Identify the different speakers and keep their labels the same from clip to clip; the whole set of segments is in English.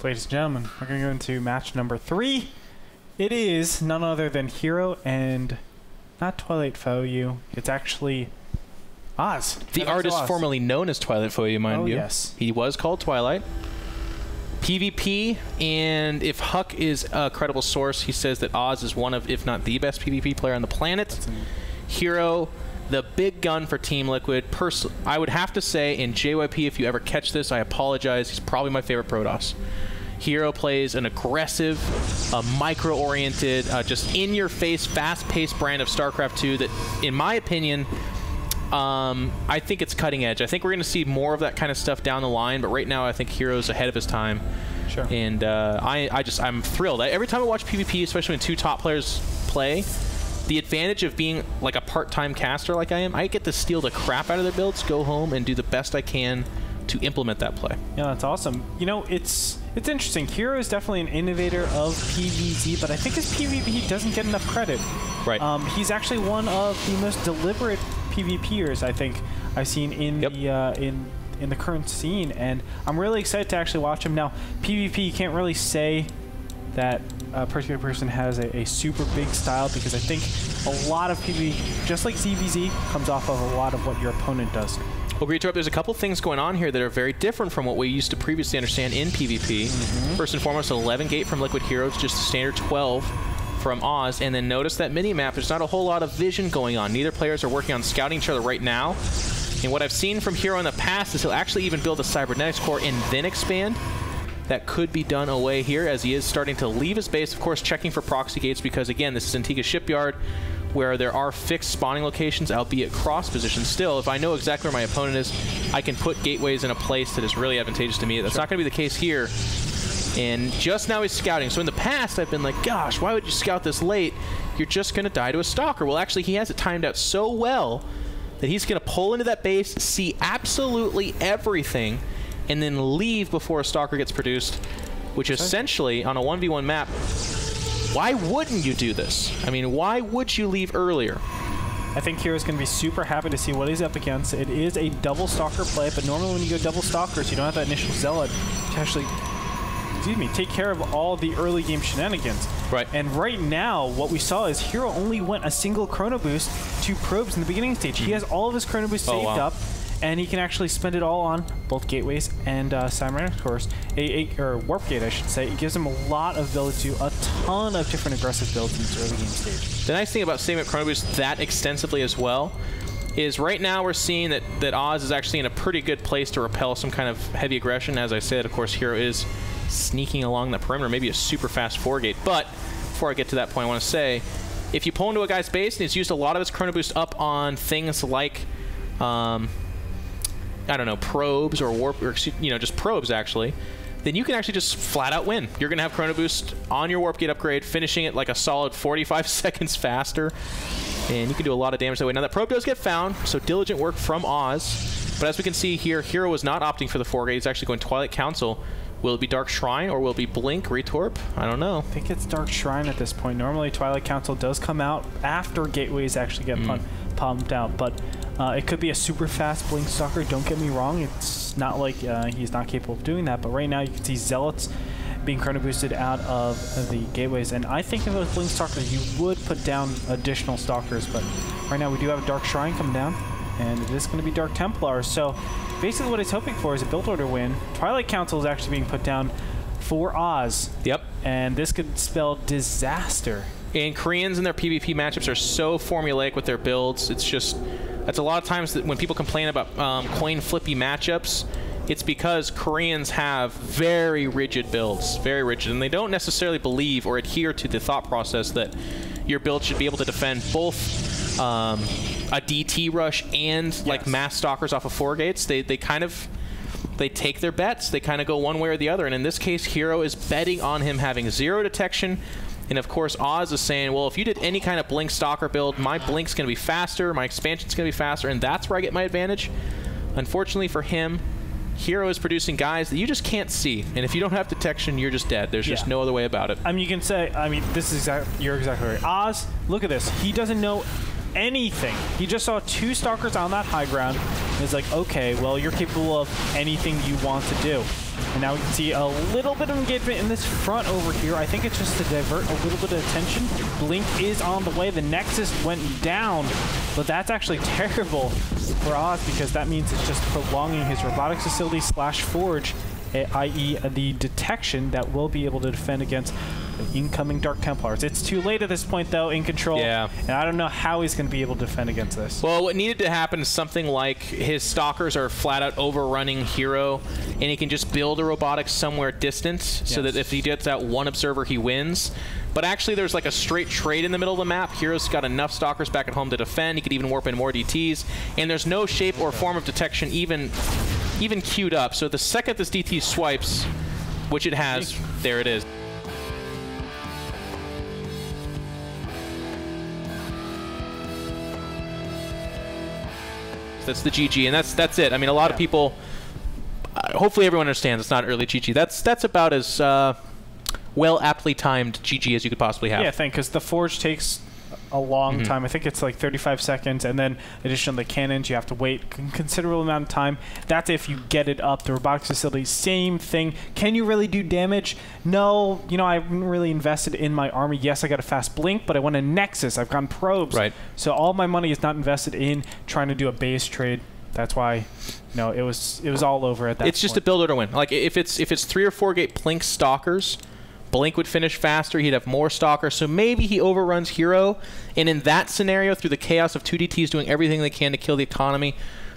Speaker 1: Ladies and gentlemen, we're going to go into match number 3. It is none other than Hero and not Twilight Foe you. It's actually Oz.
Speaker 2: The artist formerly known as Twilight Foe you, mind you.
Speaker 1: Yes.
Speaker 2: He was called Twilight. PvP, and if Huck is a credible source, he says that Oz is one of, if not the best PvP player on the planet. Hero, the big gun for Team Liquid. I would have to say, in JYP, if you ever catch this, I apologize. He's probably my favorite Protoss. Hero plays an aggressive, micro-oriented, just in-your-face, fast-paced brand of StarCraft 2 that, in my opinion, I think it's cutting edge. I think we're going to see more of that kind of stuff down the line, but right now I think Hero's ahead of his time.
Speaker 1: Sure.
Speaker 2: And I'm thrilled. Every time I watch PvP, especially when 2 top players play, the advantage of being like a part-time caster like I am, I get to steal the crap out of their builds, go home, and do the best I can to implement that play.
Speaker 1: Yeah, that's awesome. You know, it's interesting. Hero is definitely an innovator of PvZ, but I think his PvP doesn't get enough credit.
Speaker 2: Right.
Speaker 1: He's actually one of the most deliberate PvPers I think I've seen in the current scene, and I'm really excited to actually watch him. Now, PvP, you can't really say that a particular person has a super big style, because I think a lot of PvP, just like ZVZ, comes off of a lot of what your opponent does.
Speaker 2: Well, Gretorp, there's a couple things going on here that are very different from what we used to previously understand in PvP. First and foremost, 11 gate from Liquid Heroes, just a standard 12 from Oz, and then notice that mini-map, there's not a whole lot of vision going on. Neither players are working on scouting each other right now. And what I've seen from Hero in the past is he'll actually even build a cybernetics core and then expand. That could be done away here, as he is starting to leave his base, of course checking for proxy gates, because again, this is Antigua Shipyard, where there are fixed spawning locations, albeit cross positions. Still, if I know exactly where my opponent is, I can put gateways in a place that is really advantageous to me. That's not going to be the case here. And just now he's scouting. So in the past, I've been like, gosh, why would you scout this late? You're just going to die to a stalker. Well, actually, he has it timed out so well that he's going to pull into that base, see absolutely everything, and then leave before a stalker gets produced, which essentially, on a 1v1 map, why wouldn't you do this? I mean, why would you leave earlier?
Speaker 1: I think Hero's going to be super happy to see what he's up against. It is a double stalker play, but normally when you go double stalkers, you don't have that initial zealot to actually, take care of all the early game shenanigans.
Speaker 2: Right.
Speaker 1: And right now, what we saw is Hero only went a single chrono boost to probes in the beginning stage. He has all of his chrono boosts saved up, and he can actually spend it all on both gateways and cybernetics cores, or warp gate, I should say. It gives him a lot of ability to do a ton of different aggressive builds in this early game stage.
Speaker 2: The nice thing about saving up chrono boost that extensively as well is right now we're seeing that Oz is actually in a pretty good place to repel some kind of heavy aggression. As I said, of course, Hero is sneaking along the perimeter, maybe a super fast 4-gate. But before I get to that point, I want to say, if you pull into a guy's base and he's used a lot of his chrono boost up on things like I don't know, probes or warp, or just probes actually, then you can actually just flat out win. You're going to have chrono boost on your warp gate upgrade, finishing it like a solid 45 seconds faster, and you can do a lot of damage that way. Now that probe does get found, so diligent work from Oz, but as we can see here, Hero is not opting for the 4-gate. He's actually going Twilight Council. Will it be Dark Shrine or will it be Blink, Gretorp? I don't know.
Speaker 1: I think it's Dark Shrine at this point. Normally Twilight Council does come out after gateways actually get pumped out, but it could be a super fast Blink Stalker, don't get me wrong. It's not like he's not capable of doing that, but right now you can see Zealots being chrono boosted out of the gateways, and I think if it was Blink Stalkers, you would put down additional Stalkers, but right now we do have a Dark Shrine coming down, and it is going to be Dark Templar, so basically what he's hoping for is a build order win. Twilight Council is actually being put down for Oz.
Speaker 2: Yep.
Speaker 1: And this could spell disaster.
Speaker 2: And Koreans in their PvP matchups are so formulaic with their builds. It's just, that's a lot of times that when people complain about coin flippy matchups, it's because Koreans have very rigid builds, very rigid, and they don't necessarily believe or adhere to the thought process that your build should be able to defend both a DT rush and like mass stalkers off of 4-gates. They take their bets. They kind of go one way or the other, and in this case, Hero is betting on him having 0 detection. And of course, Oz is saying, well, if you did any kind of Blink Stalker build, my Blink's going to be faster, my expansion's going to be faster, and that's where I get my advantage. Unfortunately for him, Hero is producing guys that you just can't see, and if you don't have detection, you're just dead. There's just no other way about it.
Speaker 1: I mean, you can say, this is you're exactly right. Oz, look at this. He doesn't know anything. He just saw 2 Stalkers on that high ground. It's like, okay, well, you're capable of anything you want to do. And now we can see a little bit of engagement in this front over here. I think it's just to divert a little bit of attention. Blink is on the way. The Nexus went down, but that's actually terrible for Oz because that means it's just prolonging his robotics facility / forge, i.e. the detection that will be able to defend against the incoming Dark Templars. It's too late at this point, though, iNcontroL.
Speaker 2: Yeah.
Speaker 1: And I don't know how he's going to be able to defend against this.
Speaker 2: Well, what needed to happen is something like his Stalkers are flat out overrunning Hero, and he can just build a robotics somewhere distant so that if he gets out one observer, he wins. But actually, there's like a straight trade in the middle of the map. Hero's got enough Stalkers back at home to defend. He could even warp in more DTs. And there's no shape or form of detection even queued up. So the second this DT swipes, which it has, there it is. That's the GG, and that's it. I mean, a lot of people, hopefully everyone understands it's not early GG. That's about as well aptly timed GG as you could possibly have.
Speaker 1: Yeah, I think, because the Forge takes a long time. I think it's like 35 seconds, and then additionally the cannons, you have to wait a considerable amount of time. That's if you get it up. The robotics facility, same thing. Can you really do damage? No. You know, I haven't really invested in my army. Yes, I got a fast blink, but I want a Nexus. I've gotten probes.
Speaker 2: Right.
Speaker 1: So all my money is not invested in trying to do a base trade. That's why, no, it was all over at that point.
Speaker 2: It's just a builder to win. Like if it's 3 or 4 gate Blink Stalkers, Blink would finish faster, he'd have more Stalkers, so maybe he overruns Hero, and in that scenario, through the chaos of 2 DTs doing everything they can to kill the economy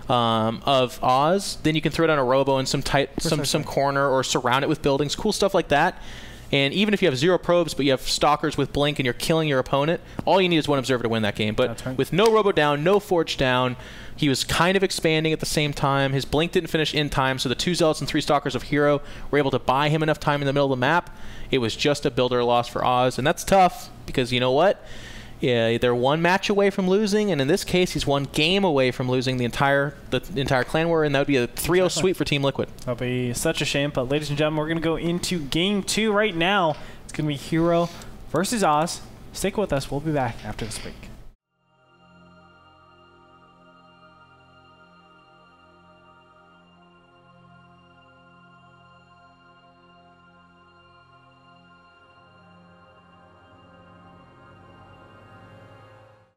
Speaker 2: of Oz, then you can throw down a Robo in some corner or surround it with buildings, cool stuff like that. And even if you have 0 probes, but you have Stalkers with Blink and you're killing your opponent, all you need is 1 observer to win that game. But with no Robo down, no Forge down, he was kind of expanding at the same time. His Blink didn't finish in time, so the 2 Zealots and 3 Stalkers of Hero were able to buy him enough time in the middle of the map. It was just a builder loss for Oz, and that's tough because you know what? Yeah, they're 1 match away from losing, and in this case, he's 1 game away from losing the entire clan war, and that would be a 3-0 sweep for Team Liquid.
Speaker 1: That'll be such a shame, but ladies and gentlemen, we're going to go into Game 2 right now. It's going to be Hero versus Oz. Stick with us. We'll be back after this break.